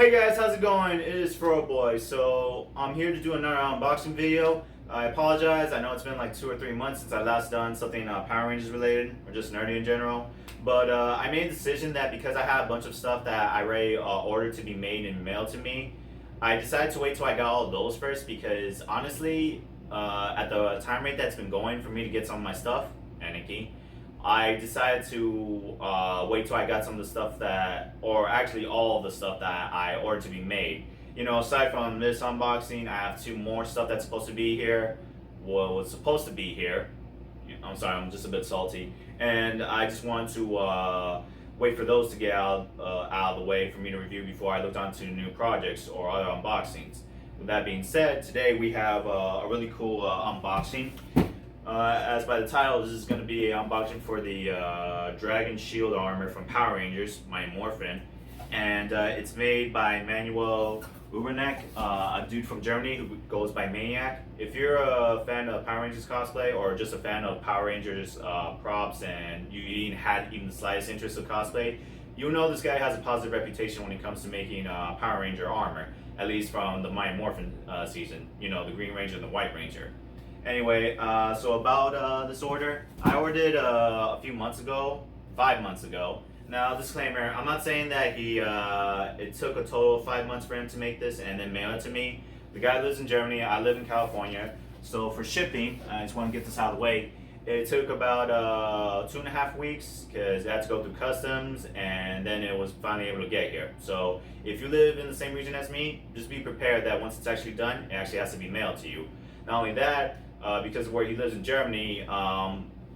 Hey guys, how's it going? It is Boy. So I'm here to do another unboxing video. I apologize. I know it's been like 2 or 3 months since I last done something Power Rangers related or just nerdy in general. But I made a decision that because I had a bunch of stuff that I already ordered to be made and mailed to me, I decided to wait till I got all of those first because honestly, at the time rate that's been going for me to get some of my stuff, Anarchy, I decided to wait till I got some of the stuff that, or actually all of the stuff that I ordered to be made. You know, aside from this unboxing, I have two more stuff that's supposed to be here. Well, was supposed to be here. I'm sorry, I'm just a bit salty, and I just wanted to wait for those to get out of the way for me to review before I looked onto new projects or other unboxings. With that being said, today we have a really cool unboxing. As by the title, this is going to be an unboxing for the Dragon Shield armor from Power Rangers, my Morphin, and it's made by Manuel Uberneck, a dude from Germany who goes by Maniac. If you're a fan of Power Rangers cosplay or just a fan of Power Rangers props and you even had the slightest interest of cosplay, you'll know this guy has a positive reputation when it comes to making Power Ranger armor, at least from the My Morphin season, you know, the Green Ranger and the White Ranger. Anyway, so about this order, I ordered a few months ago, 5 months ago. Now, disclaimer, I'm not saying that it took a total of 5 months for him to make this and then mail it to me. The guy lives in Germany, I live in California, so for shipping, I just want to get this out of the way, it took about 2.5 weeks because it had to go through customs and then it was finally able to get here. So if you live in the same region as me, just be prepared that once it's actually done, it actually has to be mailed to you. Not only that, because of where he lives in Germany,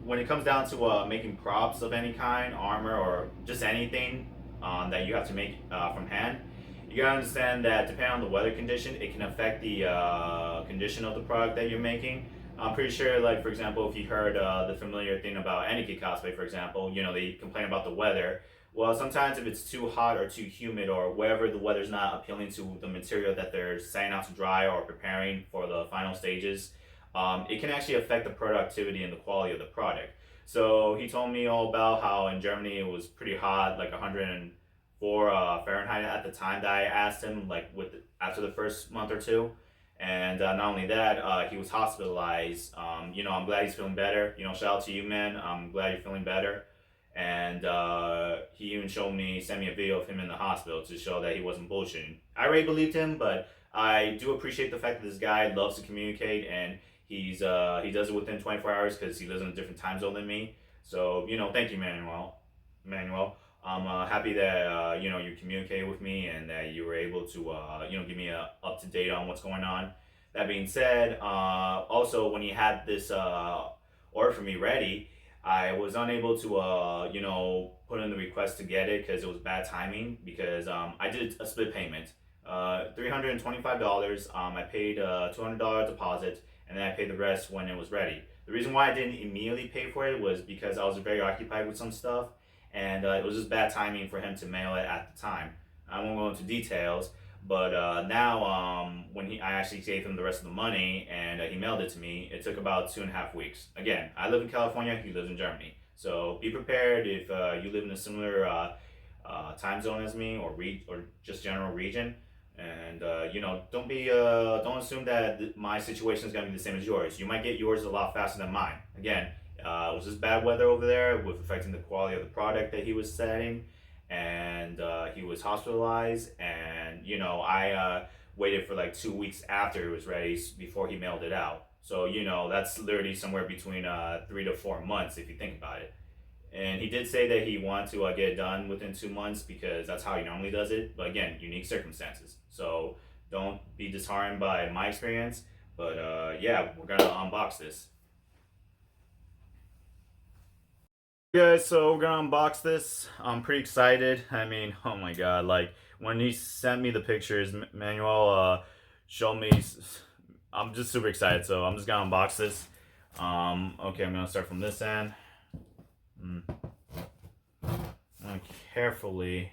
when it comes down to making props of any kind, armor or just anything that you have to make from hand, you gotta understand that depending on the weather condition, it can affect the condition of the product that you're making. I'm pretty sure, like for example, if you heard the familiar thing about any kid cosplay, for example, you know, they complain about the weather. Well, sometimes if it's too hot or too humid or wherever the weather's not appealing to the material that they're setting out to dry or preparing for the final stages, it can actually affect the productivity and the quality of the product. So he told me all about how in Germany it was pretty hot, like 104 Fahrenheit at the time that I asked him, like after the first month or two. And not only that, he was hospitalized. You know, I'm glad he's feeling better. You know, shout out to you, man. I'm glad you're feeling better. And he even sent me a video of him in the hospital to show that he wasn't bullshitting. I already believed him, but I do appreciate the fact that this guy loves to communicate and he does it within 24 hours because he lives in a different time zone than me. So, you know, thank you, Manuel. I'm happy that, you know, you communicated with me and that you were able to, you know, give me a up to date on what's going on. That being said, also when he had this order for me ready, I was unable to, you know, put in the request to get it because it was bad timing because I did a split payment. $325. I paid a $200 deposit and then I paid the rest when it was ready. The reason why I didn't immediately pay for it was because I was very occupied with some stuff and it was just bad timing for him to mail it at the time. I won't go into details, but now when I actually gave him the rest of the money and he mailed it to me, it took about 2.5 weeks. Again, I live in California, he lives in Germany. So be prepared if you live in a similar time zone as me or just general region. And you know, don't assume that my situation is gonna be the same as yours. You might get yours a lot faster than mine. Again, it was just bad weather over there with affecting the quality of the product that he was setting, and he was hospitalized. And you know, I waited for like 2 weeks after it was ready before he mailed it out. So you know, that's literally somewhere between 3 to 4 months if you think about it. And he did say that he wanted to get it done within 2 months because that's how he normally does it. But again, unique circumstances. So don't be disheartened by my experience. But yeah, we're gonna unbox this. Guys, so we're gonna unbox this. I'm pretty excited. I mean, oh my god, like when he sent me the pictures, Manuel showed me. I'm just super excited. So I'm just gonna unbox this. Okay, I'm gonna start from this end. And carefully.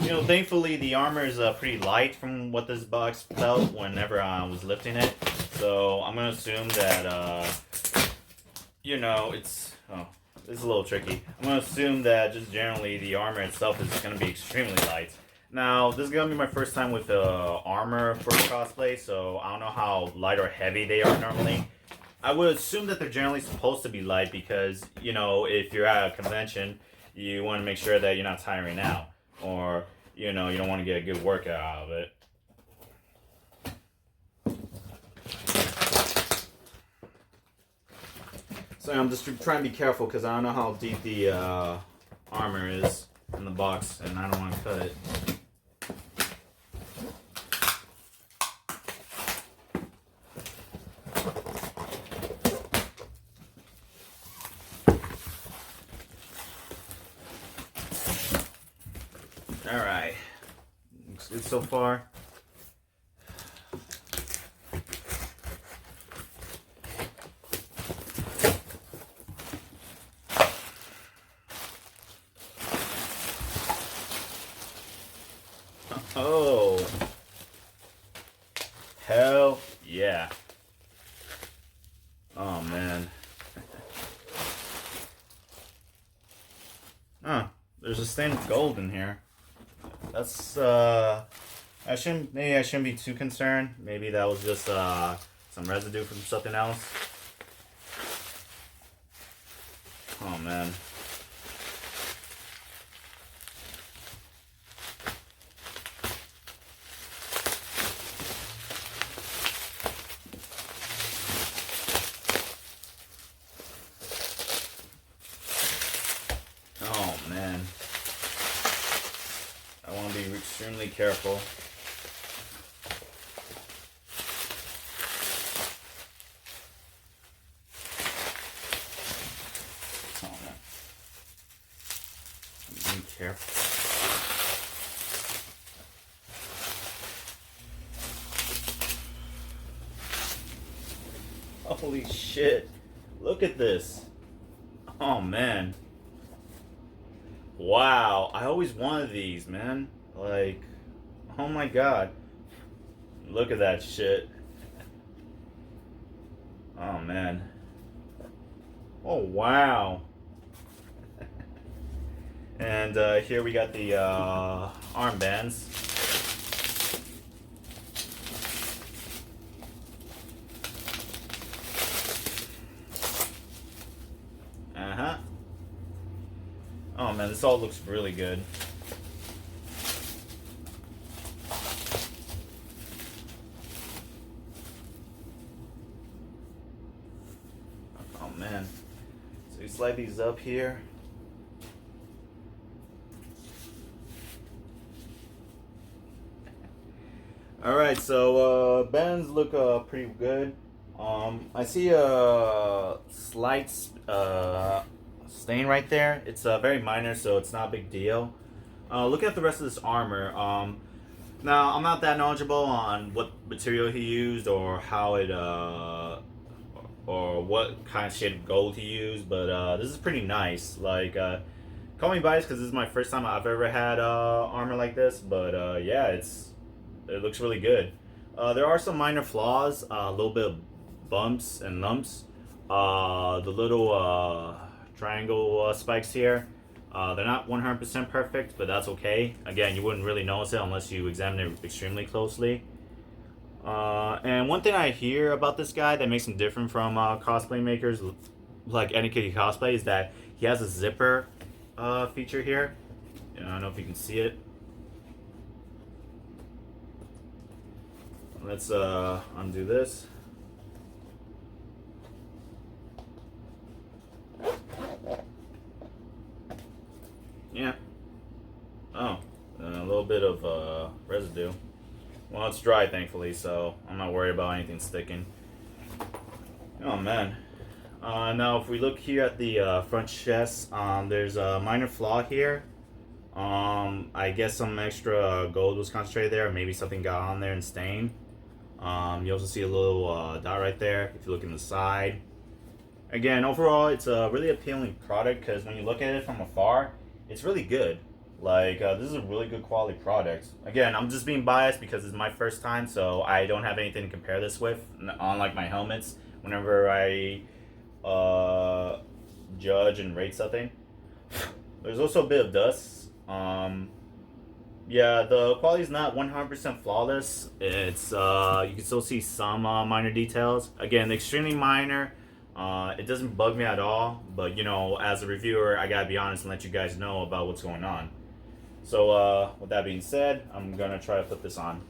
You know, thankfully the armor is pretty light from what this box felt whenever I was lifting it. So I'm gonna assume that you know, it's this is a little tricky. I'm gonna assume that just generally the armor itself is gonna be extremely light. Now, this is gonna be my first time with armor for cosplay, so I don't know how light or heavy they are normally. I would assume that they're generally supposed to be light because, you know, if you're at a convention, you want to make sure that you're not tiring out, or, you know, you don't want to get a good workout out of it. So I'm just trying to be careful because I don't know how deep the armor is in the box, and I don't want to cut it. All right, looks good so far. Oh, hell yeah. Oh man. Huh, there's a stain of gold in here. That's maybe I shouldn't be too concerned. Maybe that was just some residue from something else. Oh man. Oh man. I want to be extremely careful. Oh man. Be careful. Holy shit. Look at this. Oh man. Wow, I always wanted these, man. Like, oh my god. Look at that shit. Oh man. Oh wow. And here we got the armbands. Uh-huh. Oh man, this all looks really good. Oh man. So you slide these up here. Alright, so bands look pretty good. I see a slight stain right there. It's very minor, so it's not a big deal. Looking at the rest of this armor, now I'm not that knowledgeable on what material he used or how it or what kind of shade of gold he used, but this is pretty nice. Like, call me biased because this is my first time I've ever had armor like this, but yeah, it looks really good. There are some minor flaws, a little bit of bumps and lumps. The little triangle spikes here, they're not 100% perfect, but that's okay. Again, you wouldn't really notice it unless you examine it extremely closely. And one thing I hear about this guy that makes him different from cosplay makers like NK Cosplay is that he has a zipper feature here. I don't know if you can see it. Let's undo this. Yeah. Oh, a little bit of residue. Well, it's dry, thankfully, so I'm not worried about anything sticking. Oh man. Now, if we look here at the front chest, there's a minor flaw here. I guess some extra gold was concentrated there, or maybe something got on there and stained. You also see a little dot right there if you look in the side. Again, overall, it's a really appealing product because when you look at it from afar, it's really good. Like, this is a really good quality product. Again, I'm just being biased because it's my first time, so I don't have anything to compare this with. Unlike my helmets, whenever I uh, judge and rate something, there's also a bit of dust. Yeah, the quality is not 100% flawless. It's you can still see some minor details. Again, extremely minor. It doesn't bug me at all, but you know, as a reviewer, I gotta be honest and let you guys know about what's going on. So, with that being said, I'm gonna try to put this on.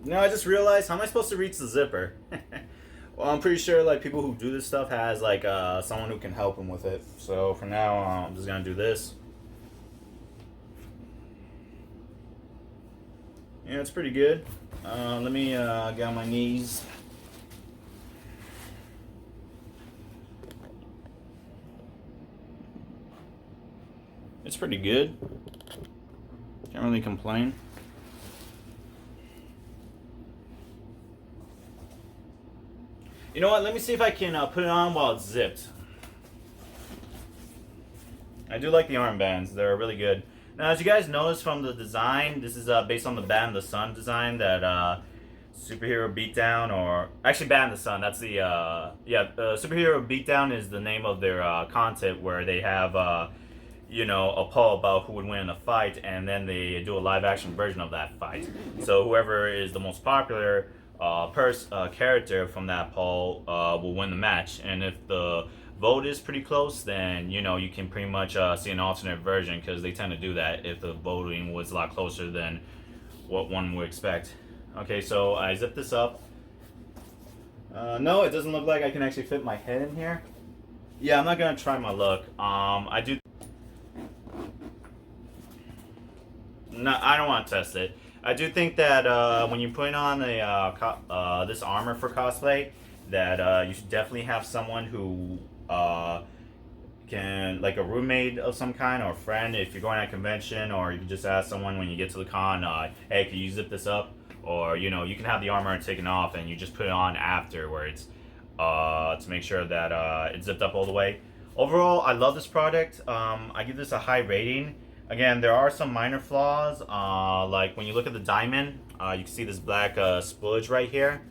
You know, I just realized, how am I supposed to reach the zipper? Well, I'm pretty sure like people who do this stuff has like someone who can help them with it. So for now, I'm just gonna do this. Yeah, it's pretty good. Let me get on my knees. It's pretty good. Can't really complain. You know what? Let me see if I can put it on while it's zipped. I do like the armbands. They're really good. Now, as you guys notice from the design, this is based on the Bat in the Sun design that Superhero Beatdown, or actually Bat in the Sun. That's the Superhero Beatdown is the name of their content where they have you know, a poll about who would win in a fight, and then they do a live action version of that fight. So whoever is the most popular character from that poll will win the match, and if the vote is pretty close, then you know you can pretty much see an alternate version because they tend to do that if the voting was a lot closer than what one would expect. Okay, so I zip this up. No, it doesn't look like I can actually fit my head in here. Yeah, I'm not gonna try my luck. I do. No, I don't want to test it. I do think that when you're putting on this armor for cosplay, that you should definitely have someone who can, like a roommate of some kind or a friend if you're going to a convention, or you can just ask someone when you get to the con, hey, can you zip this up? Or, you know, you can have the armor taken off and you just put it on afterwards to make sure that it's zipped up all the way. Overall, I love this product. I give this a high rating. Again, there are some minor flaws, like when you look at the diamond, you can see this black spillage right here.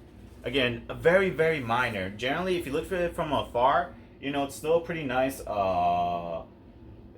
Again, very, very minor. Generally, if you look at it from afar, you know, it's still a pretty nice,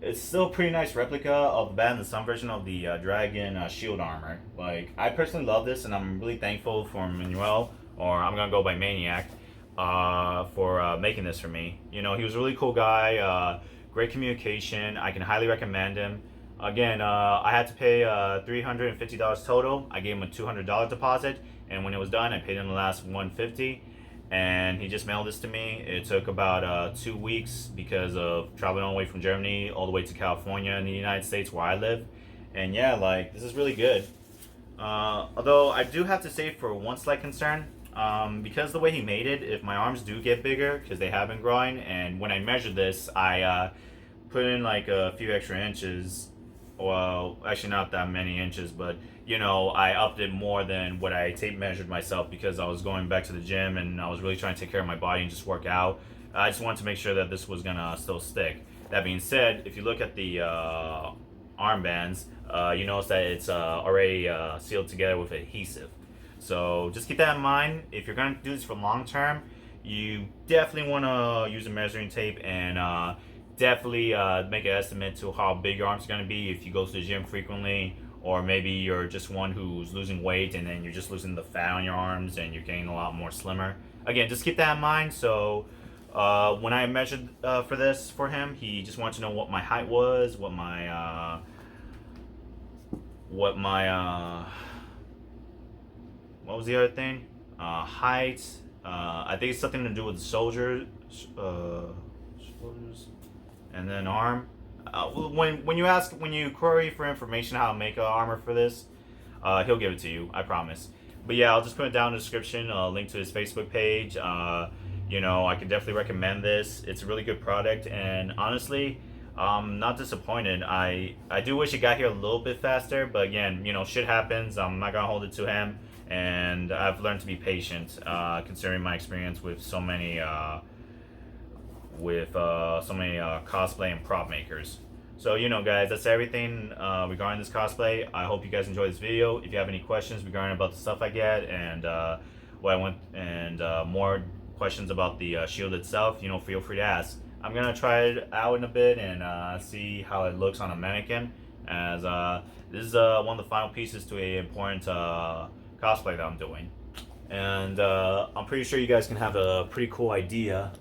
it's still a pretty nice replica of the Bat in the Sun version of the Dragon shield armor. Like, I personally love this, and I'm really thankful for Manuel, or I'm gonna go by Maniac, for making this for me. You know, he was a really cool guy, great communication. I can highly recommend him. Again, I had to pay $350 total. I gave him a $200 deposit, and when it was done, I paid him the last $150, and he just mailed this to me. It took about 2 weeks because of traveling all the way from Germany all the way to California in the United States where I live. And yeah, like, this is really good. Although I do have to say, for one slight concern, because the way he made it, if my arms do get bigger, because they have been growing, and when I measured this, I put in like a few extra inches. Well, actually not that many inches, but you know, I upped it more than what I tape measured myself because I was going back to the gym and I was really trying to take care of my body and just work out. I just wanted to make sure that this was gonna still stick. That being said, if you look at the armbands, you notice that it's already sealed together with adhesive. So just keep that in mind. If you're gonna do this for long term, you definitely want to use a measuring tape and definitely make an estimate to how big your arms are going to be if you go to the gym frequently, or maybe you're just one who's losing weight and then you're just losing the fat on your arms and you're getting a lot more slimmer. Again, just keep that in mind. So when I measured for him, he just wanted to know what my height was, what my what was the other thing? Height. I think it's something to do with the shoulders. And then arm. When you query for information how to make an armor for this, he'll give it to you. I promise. But yeah, I'll just put it down in the description. A link to his Facebook page. You know, I can definitely recommend this. It's a really good product, and honestly, I'm not disappointed. I do wish it got here a little bit faster, but again, you know, shit happens. I'm not gonna hold it to him, and I've learned to be patient, considering my experience with so many cosplay and prop makers. So, you know, guys, that's everything regarding this cosplay. I hope you guys enjoyed this video. If you have any questions regarding about the stuff I get and what I want, and more questions about the shield itself, you know, feel free to ask. I'm gonna try it out in a bit and see how it looks on a mannequin, as this is one of the final pieces to a important cosplay that I'm doing, and I'm pretty sure you guys can have a pretty cool idea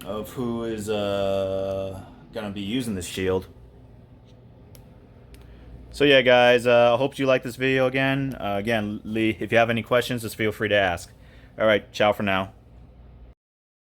of who is gonna be using this shield. So yeah, guys, I hope you like this video again. Again, Lee, if you have any questions, just feel free to ask. All right, ciao for now.